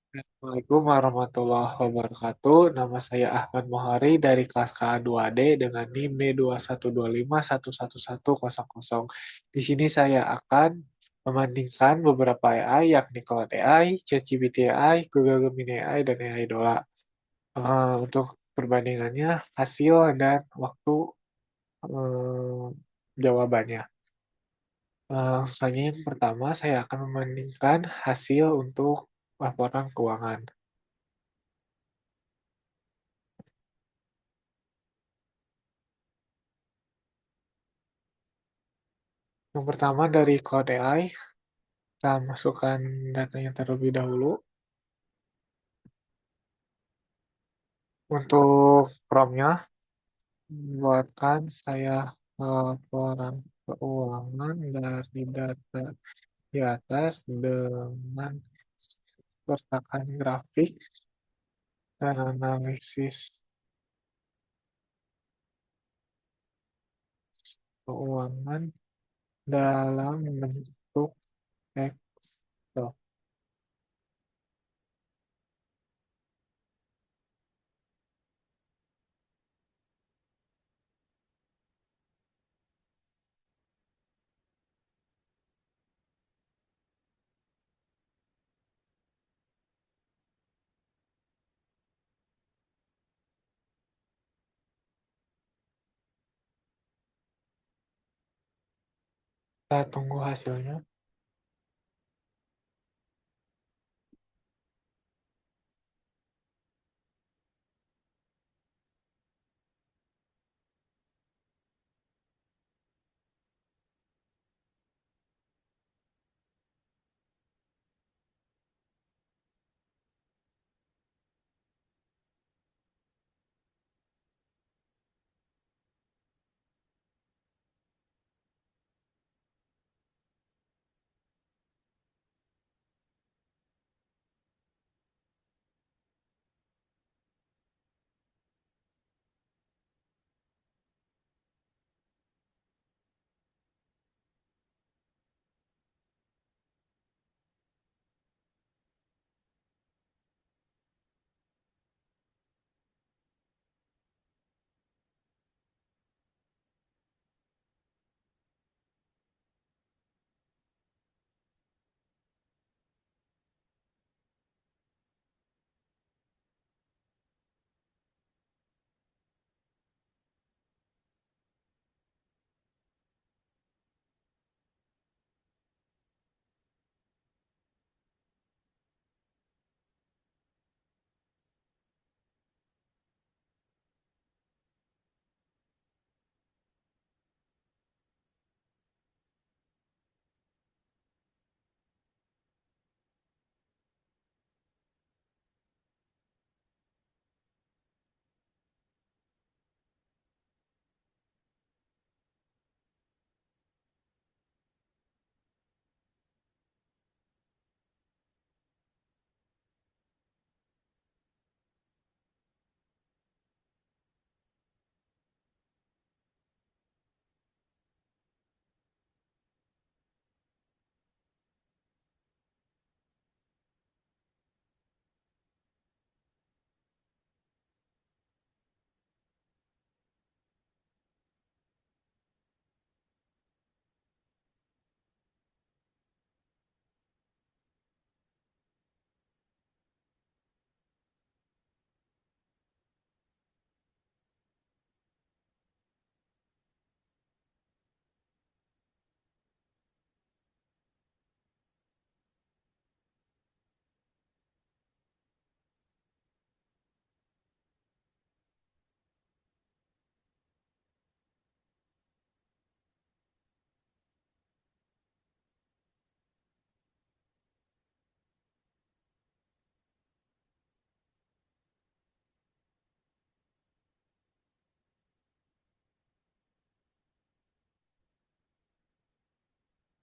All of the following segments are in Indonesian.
Assalamualaikum warahmatullahi wabarakatuh. Nama saya Ahmad Mohari dari kelas KA2D dengan NIM D2125111100. Di sini saya akan membandingkan beberapa AI yakni Cloud AI, ChatGPT AI, Google Gemini AI, dan AI Dola. Untuk perbandingannya, hasil dan waktu eh, jawabannya. Langsung saja yang pertama saya akan membandingkan hasil untuk laporan keuangan. Yang pertama dari Cloud AI, kita masukkan datanya terlebih dahulu. Untuk promnya, buatkan saya laporan keuangan dari data di atas dengan sertakan grafik dan analisis keuangan dalam bentuk Excel. Kita tunggu hasilnya.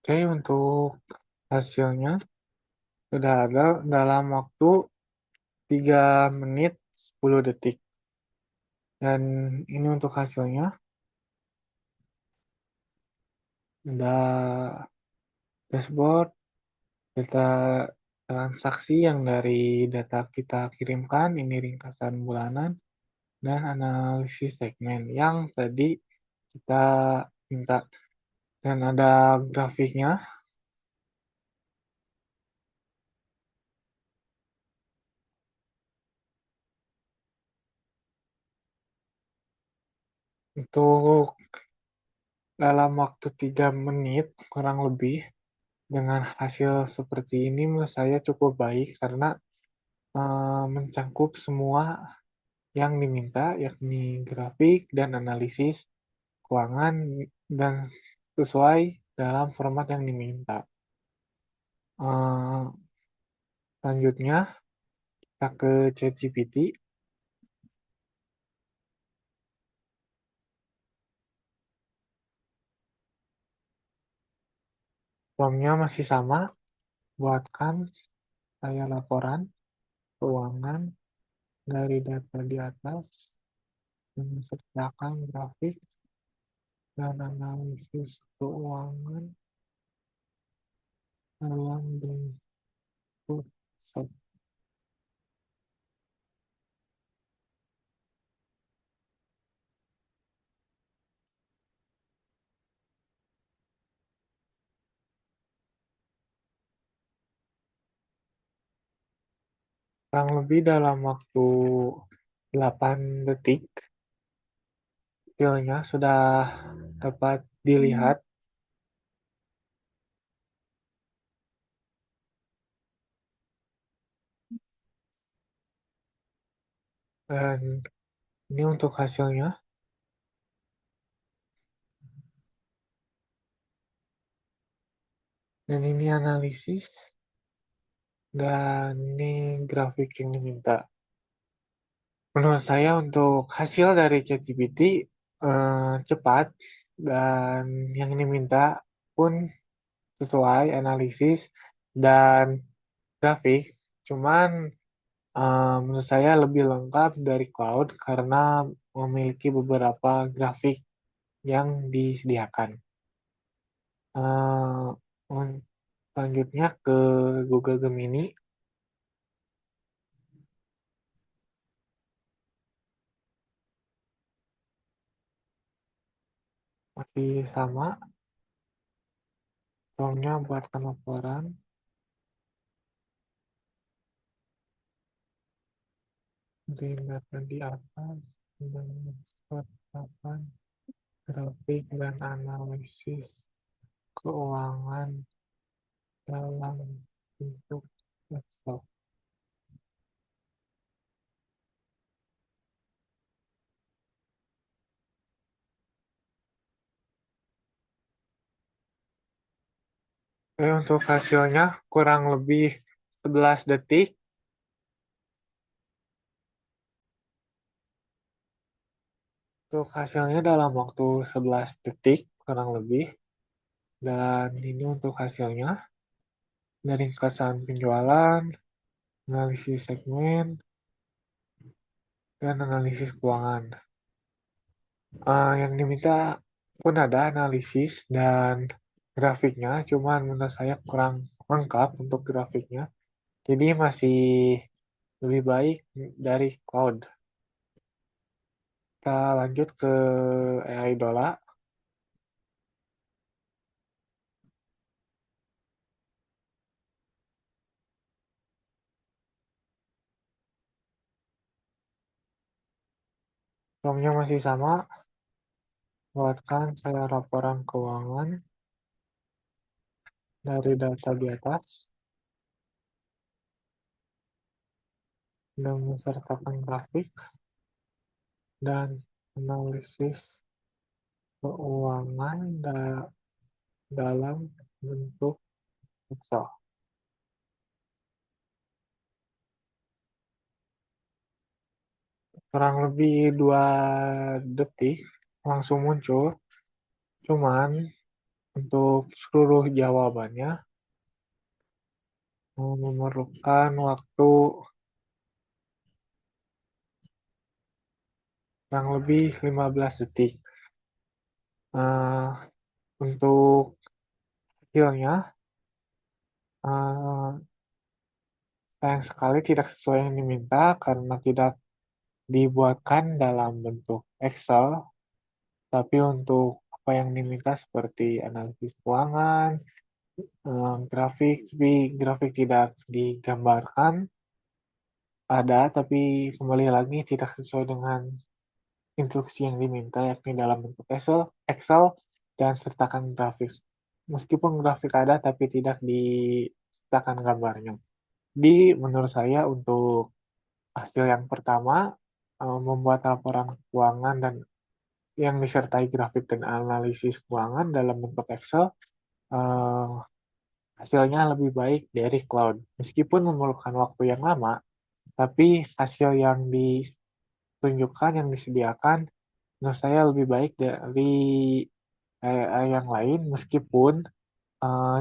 Oke, untuk hasilnya sudah ada dalam waktu 3 menit 10 detik. Dan ini untuk hasilnya. Ada dashboard, data transaksi yang dari data kita kirimkan, ini ringkasan bulanan, dan analisis segmen yang tadi kita minta. Dan ada grafiknya untuk dalam waktu 3 menit kurang lebih dengan hasil seperti ini menurut saya cukup baik karena mencakup semua yang diminta yakni grafik dan analisis keuangan dan sesuai dalam format yang diminta. Eh, Selanjutnya kita ke ChatGPT, promptnya masih sama, buatkan saya laporan keuangan dari data di atas menceritakan grafik dan analisis keuangan dalam bentuk sub. Kurang lebih dalam waktu 8 detik, filenya sudah dapat dilihat dan ini untuk hasilnya dan ini analisis dan ini grafik yang diminta. Menurut saya untuk hasil dari ChatGPT cepat dan yang diminta pun sesuai analisis dan grafik. Cuman menurut saya lebih lengkap dari cloud karena memiliki beberapa grafik yang disediakan. Eh, Selanjutnya ke Google Gemini, masih sama, promptnya buatkan laporan dari data di atas dan menetapkan grafik dan analisis keuangan dalam bentuk Excel. Oke, untuk hasilnya kurang lebih 11 detik. Untuk hasilnya dalam waktu 11 detik kurang lebih. Dan ini untuk hasilnya dari kesan penjualan, analisis segmen, dan analisis keuangan. Yang diminta pun ada analisis dan grafiknya, cuman menurut saya kurang lengkap untuk grafiknya. Jadi masih lebih baik dari cloud. Kita lanjut ke AI Dola. Promptnya masih sama, buatkan saya laporan keuangan dari data di atas dan mensertakan grafik dan analisis keuangan dalam bentuk Excel. Kurang lebih 2 detik langsung muncul. Cuman untuk seluruh jawabannya memerlukan waktu kurang lebih 15 detik. Eh, untuk hasilnya, eh, sayang sekali tidak sesuai yang diminta karena tidak dibuatkan dalam bentuk Excel, tapi untuk apa yang diminta seperti analisis keuangan, grafik, tapi grafik tidak digambarkan, ada, tapi kembali lagi tidak sesuai dengan instruksi yang diminta, yakni dalam bentuk Excel dan sertakan grafik. Meskipun grafik ada, tapi tidak disertakan gambarnya. Jadi menurut saya untuk hasil yang pertama, membuat laporan keuangan dan yang disertai grafik dan analisis keuangan dalam bentuk Excel, eh, hasilnya lebih baik dari cloud. Meskipun memerlukan waktu yang lama, tapi hasil yang ditunjukkan, yang disediakan, menurut saya lebih baik dari yang lain, meskipun eh,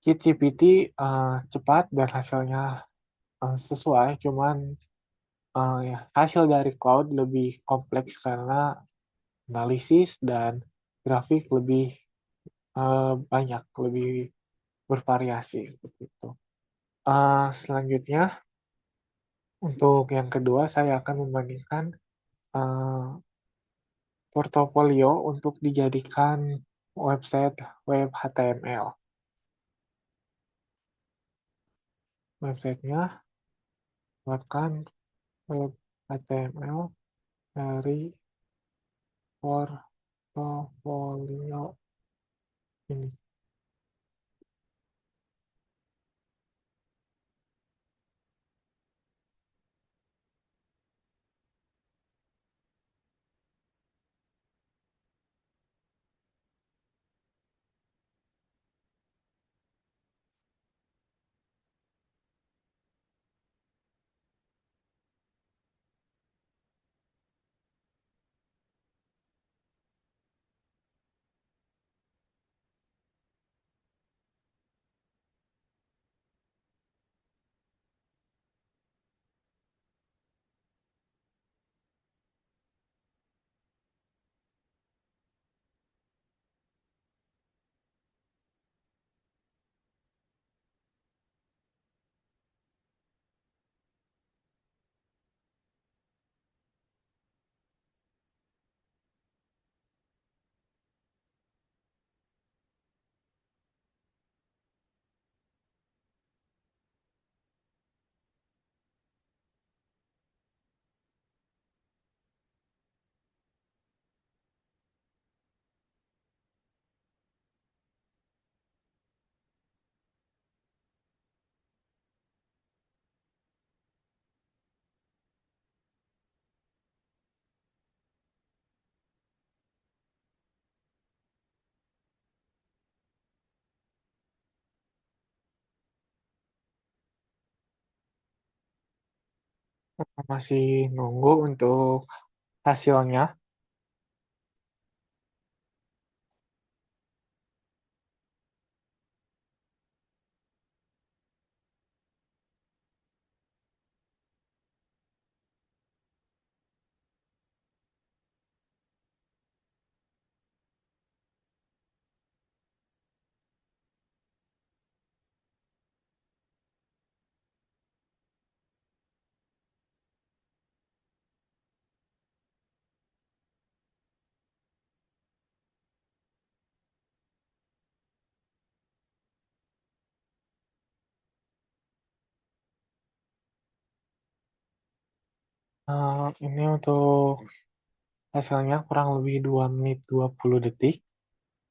ChatGPT cepat dan hasilnya sesuai, cuman ya, hasil dari cloud lebih kompleks karena analisis dan grafik lebih banyak, lebih bervariasi seperti itu. Selanjutnya, untuk yang kedua, saya akan membandingkan eh, portofolio untuk dijadikan website web HTML. Websitenya buatkan web HTML dari portofolio ini. Masih nunggu untuk hasilnya. Ini untuk hasilnya kurang lebih 2 menit 20 detik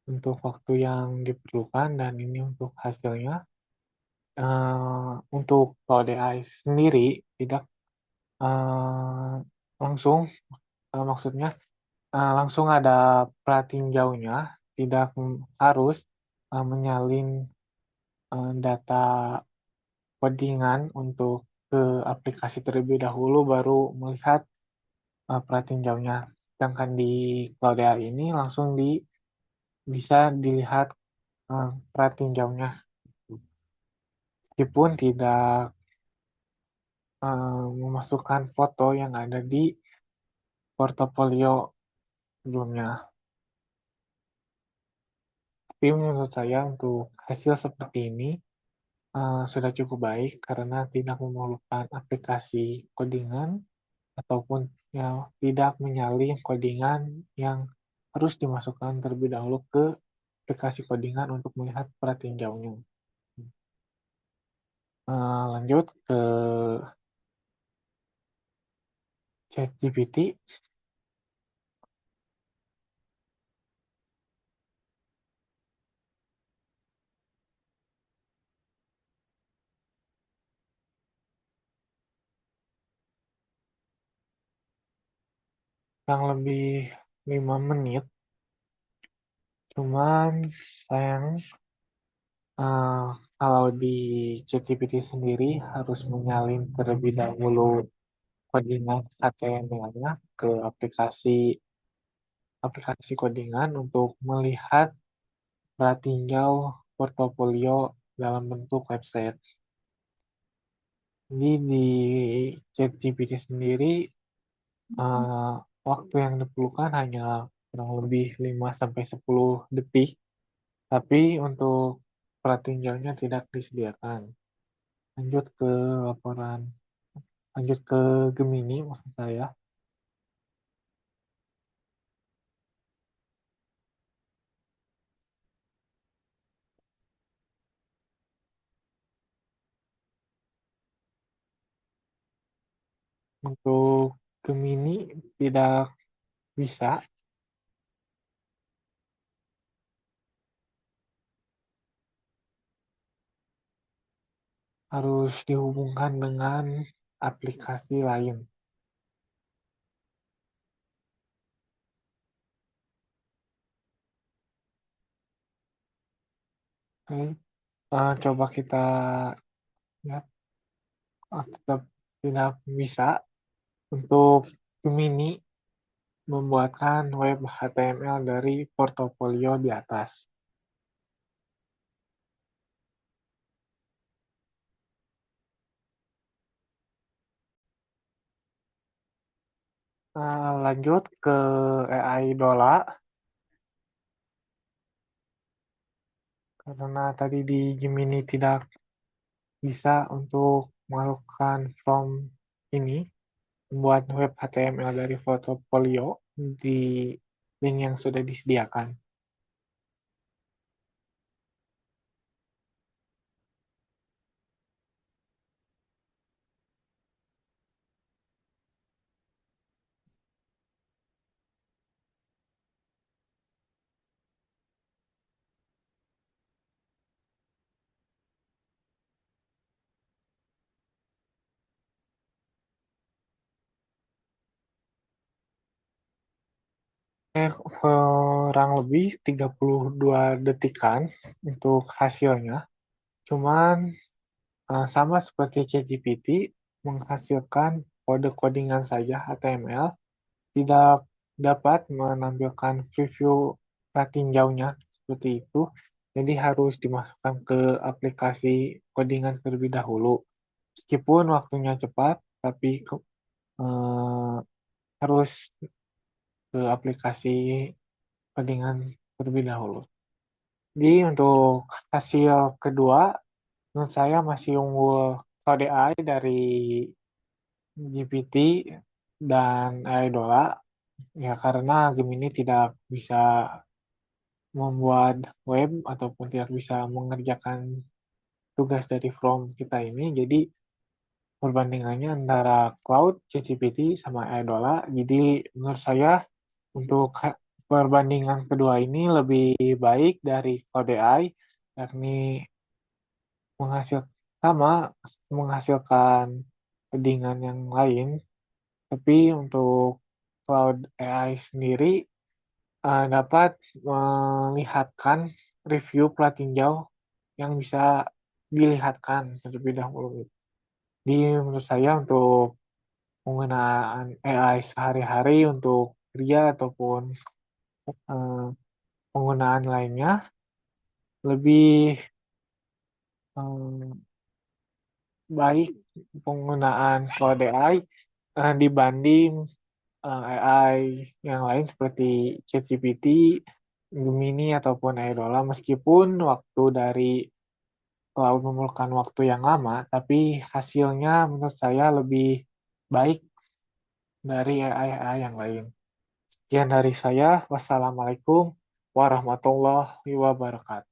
untuk waktu yang diperlukan, dan ini untuk hasilnya. Untuk Cloud AI sendiri tidak eh, langsung, maksudnya langsung ada pratinjaunya, tidak harus menyalin data codingan untuk ke aplikasi terlebih dahulu baru melihat pratinjaunya. Sedangkan di Cloud AI ini langsung bisa dilihat pratinjaunya, meskipun tidak memasukkan foto yang ada di portofolio sebelumnya. Tapi menurut saya untuk hasil seperti ini sudah cukup baik karena tidak memerlukan aplikasi codingan ataupun yang tidak menyalin codingan yang harus dimasukkan terlebih dahulu ke aplikasi codingan untuk melihat pratinjaunya. Lanjut ke ChatGPT yang lebih 5 menit, cuman sayang eh, kalau di ChatGPT sendiri harus menyalin terlebih dahulu codingan HTML-nya ke aplikasi aplikasi codingan untuk melihat pratinjau portofolio dalam bentuk website. Jadi di ChatGPT sendiri eh, waktu yang diperlukan hanya kurang lebih 5 sampai 10 detik, tapi untuk pratinjaunya tidak disediakan. Lanjut ke laporan, lanjut ke Gemini maksud saya. Untuk Gemini tidak bisa, harus dihubungkan dengan aplikasi lain. Oke, coba kita lihat. Tetap tidak bisa untuk Gemini membuatkan web HTML dari portofolio di atas. Lanjut ke AI Dola, karena tadi di Gemini tidak bisa untuk melakukan form ini, membuat web HTML dari portofolio di link yang sudah disediakan. Kurang lebih 32 detikan untuk hasilnya. Cuman sama seperti ChatGPT, menghasilkan kode codingan saja HTML, tidak dapat menampilkan preview tinjaunya seperti itu. Jadi harus dimasukkan ke aplikasi codingan terlebih dahulu. Meskipun waktunya cepat, tapi eh, harus ke aplikasi codingan terlebih dahulu. Jadi untuk hasil kedua, menurut saya masih unggul Cloud AI dari GPT dan Idola, ya karena Gemini tidak bisa membuat web ataupun tidak bisa mengerjakan tugas dari from kita ini. Jadi perbandingannya antara Cloud, ChatGPT, sama Idola. Jadi menurut saya untuk perbandingan kedua ini lebih baik dari Cloud AI, yakni menghasil sama menghasilkan codingan yang lain. Tapi untuk Cloud AI sendiri dapat melihatkan review plat tinjau yang bisa dilihatkan terlebih dahulu. Jadi menurut saya untuk penggunaan AI sehari-hari untuk kerja ataupun eh, penggunaan lainnya lebih eh, baik penggunaan kode AI dibanding AI yang lain seperti ChatGPT, Gemini ataupun Idola, meskipun waktu dari walaupun memerlukan waktu yang lama, tapi hasilnya menurut saya lebih baik dari AI yang lain. Sekian dari saya. Wassalamualaikum warahmatullahi wabarakatuh.